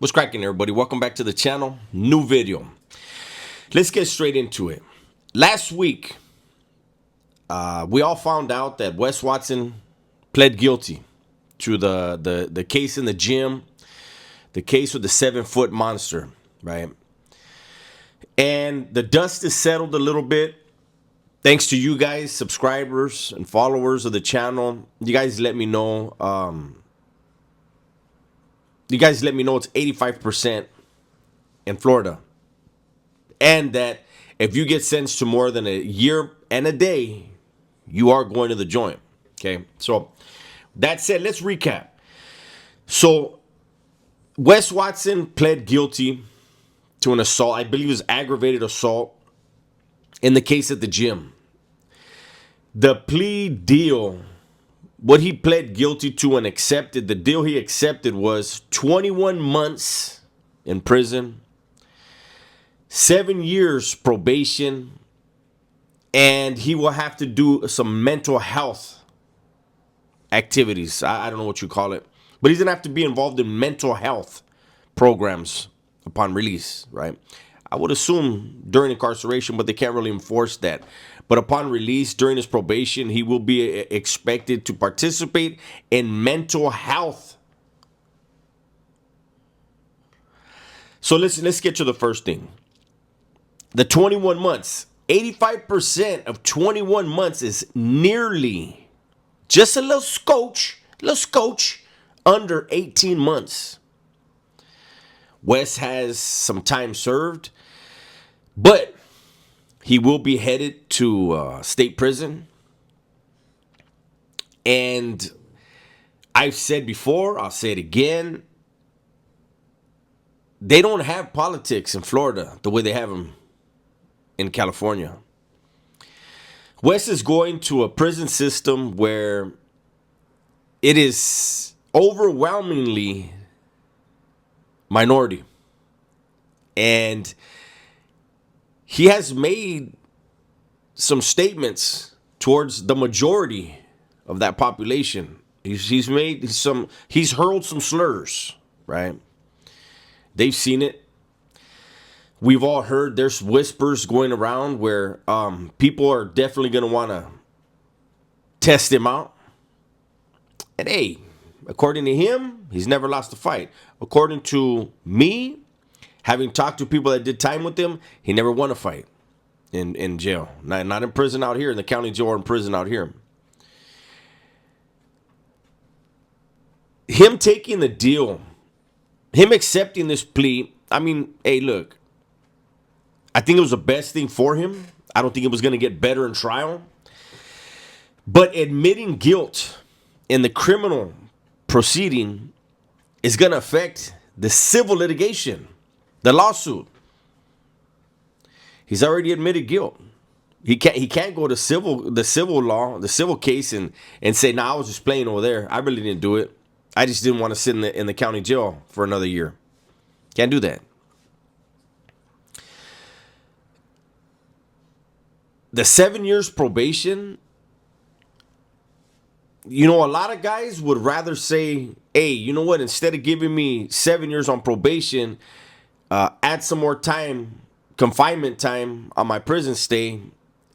What's cracking, everybody? Welcome back to the channel. New video. Let's get straight into it. Last week, we all found out that Wes Watson pled guilty to the case in the gym, the case with the 7-foot monster, right? And the dust is settled a little bit. Thanks to you guys, subscribers and followers of the channel. You guys let me know. It's 85% in Florida. And that if you get sentenced to more than a year and a day, you are going to the joint. Okay. So that said, let's recap. So Wes Watson pled guilty to an assault. I believe it was aggravated assault in the case at the gym. The plea deal, what he pled guilty to and accepted, the deal he accepted was 21 months in prison, 7 years probation, and he will have to do some mental health activities. I don't know what you call it, but he's going to have to be involved in mental health programs upon release, right? I would assume during incarceration, but they can't really enforce that. But upon release, during his probation, he will be expected to participate in mental health. So let's get to the first thing. The 21 months, 85% of 21 months is nearly just a little scotch under 18 months. Wes has some time served, but he will be headed to state prison. And I've said before, I'll say it again, they don't have politics in Florida the way they have them in California. Wes is going to a prison system where it is overwhelmingly minority. And he has made some statements towards the majority of that population. He's hurled some slurs, right? They've seen it. We've all heard there's whispers going around where people are definitely going to want to test him out. And hey, according to him, he's never lost a fight. According to me, having talked to people that did time with him, he never won a fight in jail. Not in prison out here, in the county jail or in prison out here. Him taking the deal, him accepting this plea, I mean, hey, look, I think it was the best thing for him. I don't think it was going to get better in trial. But admitting guilt in the criminal proceeding is going to affect the civil litigation, the lawsuit. He's already admitted guilt. He can't go to the civil case and say, "No, I was just playing over there. I really didn't do it. I just didn't want to sit in the county jail for another year." Can't do that. The 7 years probation, you know, a lot of guys would rather say, hey, you know what, instead of giving me 7 years on probation, add some more time, confinement time on my prison stay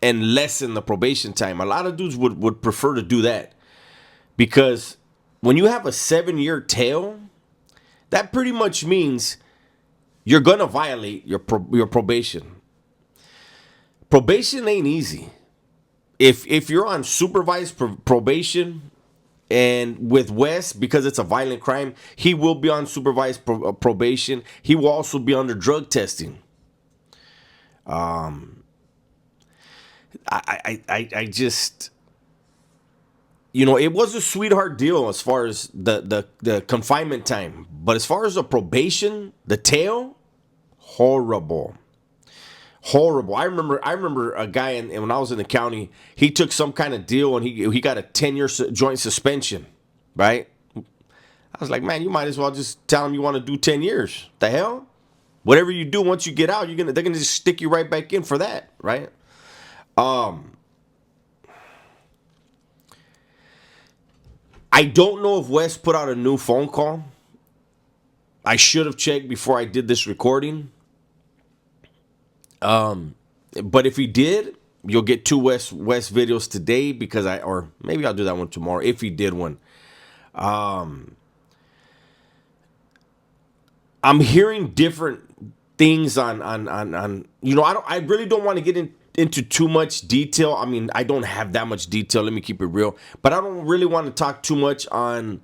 and lessen the probation time. A lot of dudes would prefer to do that because when you have a 7-year tail, that pretty much means you're going to violate your probation. Probation ain't easy. If you're on supervised probation, and with Wes, because it's a violent crime, he will be on supervised probation. He will also be under drug testing. I just, you know, it was a sweetheart deal as far as the confinement time, but as far as the probation, the tail, horrible. I remember a guy, and when I was in the county, he took some kind of deal and he got a 10-year joint suspension, right? I was like, man, you might as well just tell him you want to do 10 years. The hell? Whatever you do once you get out, they're gonna just stick you right back in for that, right? I don't know if Wes put out a new phone call. I should have checked before I did this recording. But if he did, you'll get two West videos today because or maybe I'll do that one tomorrow if he did one. I'm hearing different things on I really don't want to get into too much detail. I mean, I don't have that much detail. Let me keep it real. But I don't really want to talk too much on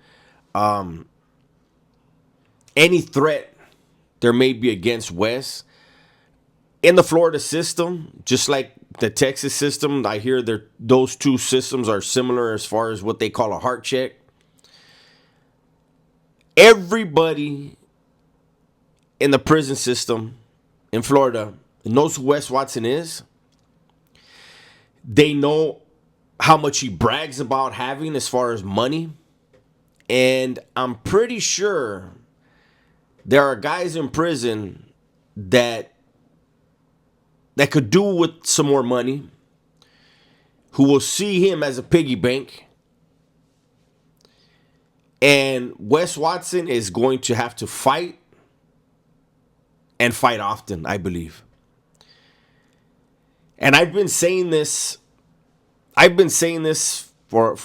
any threat there may be against Wes. In the Florida system, just like the Texas system, I hear those two systems are similar as far as what they call a heart check. Everybody in the prison system in Florida knows who Wes Watson is. They know how much he brags about having as far as money. And I'm pretty sure there are guys in prison that could do with some more money, who will see him as a piggy bank. And Wes Watson is going to have to fight, and fight often, I believe. And I've been saying this for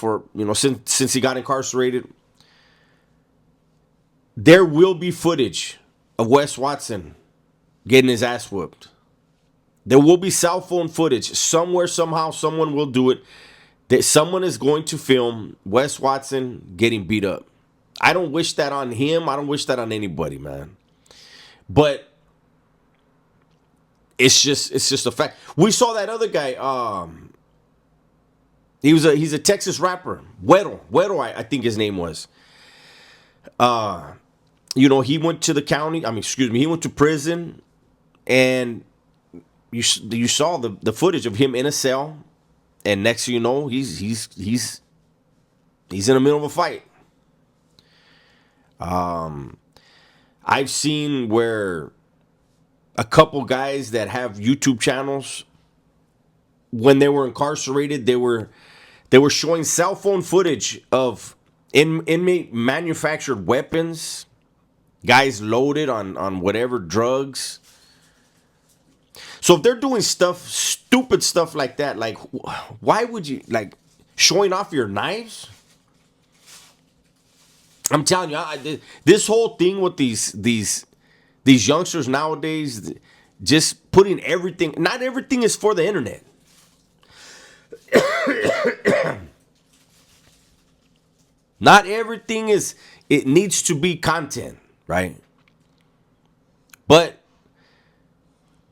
since he got incarcerated. There will be footage of Wes Watson getting his ass whooped. There will be cell phone footage somewhere, somehow, someone will do it. That someone is going to film Wes Watson getting beat up. I don't wish that on him. I don't wish that on anybody, man. But it's just a fact. We saw that other guy. He's a Texas rapper, Weddle, I think his name was. He went to the county. He went to prison, and you saw the footage of him in a cell, and next thing you know, he's in the middle of a fight. I've seen where a couple guys that have YouTube channels, when they were incarcerated, they were showing cell phone footage of inmate manufactured weapons, guys loaded on whatever drugs. So if they're doing stupid stuff like that, like, why would you, like, showing off your knives? I'm telling you, this whole thing with these youngsters nowadays, just putting everything, not everything is for the internet. Not everything it needs to be content, right? But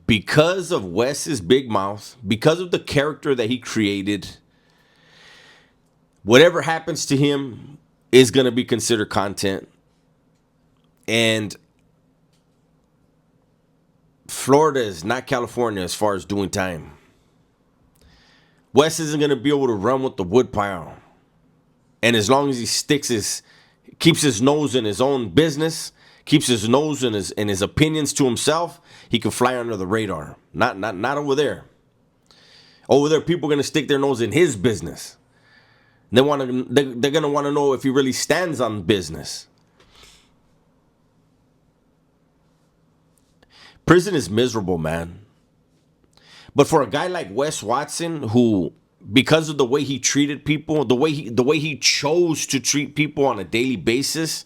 because of Wes's big mouth, because of the character that he created, whatever happens to him is going to be considered content. And Florida is not California as far as doing time. Wes isn't going to be able to run with the woodpile. And as long as he keeps his nose in his own business, keeps his nose in his opinions to himself, he can fly under the radar. Not over there. Over there, people are going to stick their nose in his business. They're going to want to know if he really stands on business. Prison is miserable, man. But for a guy like Wes Watson, who, because of the way he treated people, the way he chose to treat people on a daily basis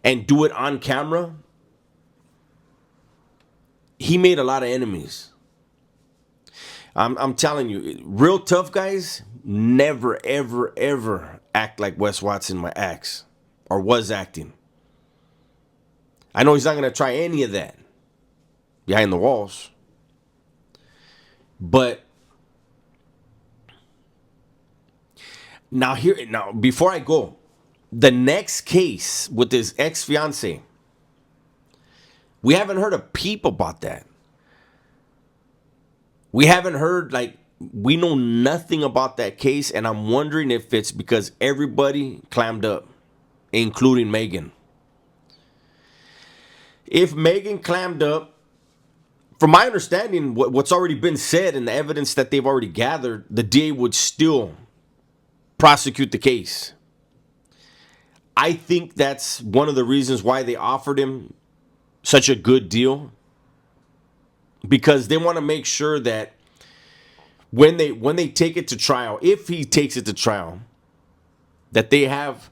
and do it on camera, he made a lot of enemies. I'm telling you, real tough guys never, ever, ever act like Wes Watson acts or was acting. I know he's not going to try any of that behind the walls. But now before I go, the next case with his ex-fiance, we haven't heard a peep about that. We haven't heard, we know nothing about that case, and I'm wondering if it's because everybody clammed up, including Megan. If Megan clammed up, from my understanding, what's already been said and the evidence that they've already gathered, the DA would still prosecute the case. I think that's one of the reasons why they offered him such a good deal, because they want to make sure that when they take it to trial, if he takes it to trial, that they have,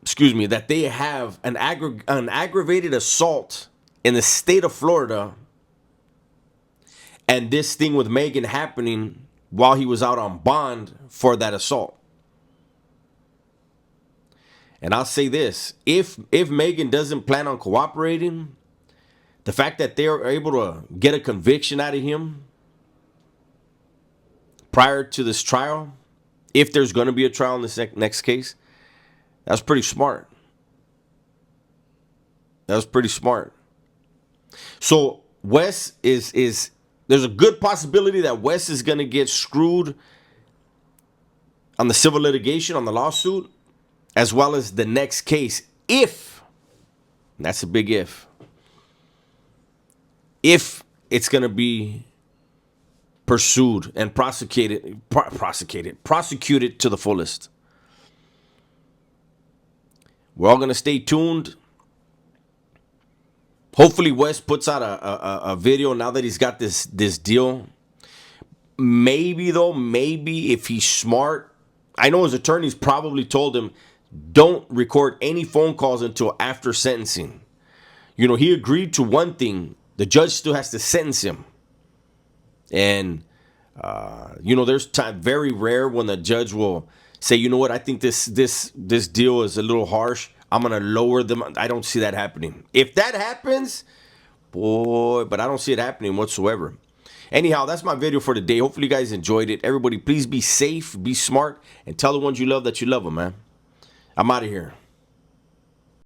that they have an aggravated assault in the state of Florida, and this thing with Megan happening while he was out on bond for that assault. And I'll say this, if Megan doesn't plan on cooperating, the fact that they're able to get a conviction out of him prior to this trial, if there's going to be a trial in this next case, that's pretty smart. That was pretty smart. So Wes is there's a good possibility that Wes is going to get screwed on the civil litigation, on the lawsuit, as well as the next case, if, that's a big if it's going to be pursued and prosecuted to the fullest. We're all going to stay tuned. Hopefully Wes puts out a video now that he's got this deal. Maybe if he's smart, I know his attorneys probably told him, don't record any phone calls until after sentencing. He agreed to one thing. The judge still has to sentence him. And, there's time, very rare when the judge will say, you know what, I think this deal is a little harsh. I'm going to lower them. I don't see that happening. If that happens, boy, but I don't see it happening whatsoever. Anyhow, that's my video for today. Hopefully you guys enjoyed it. Everybody, please be safe, be smart, and tell the ones you love that you love them, man. I'm out of here.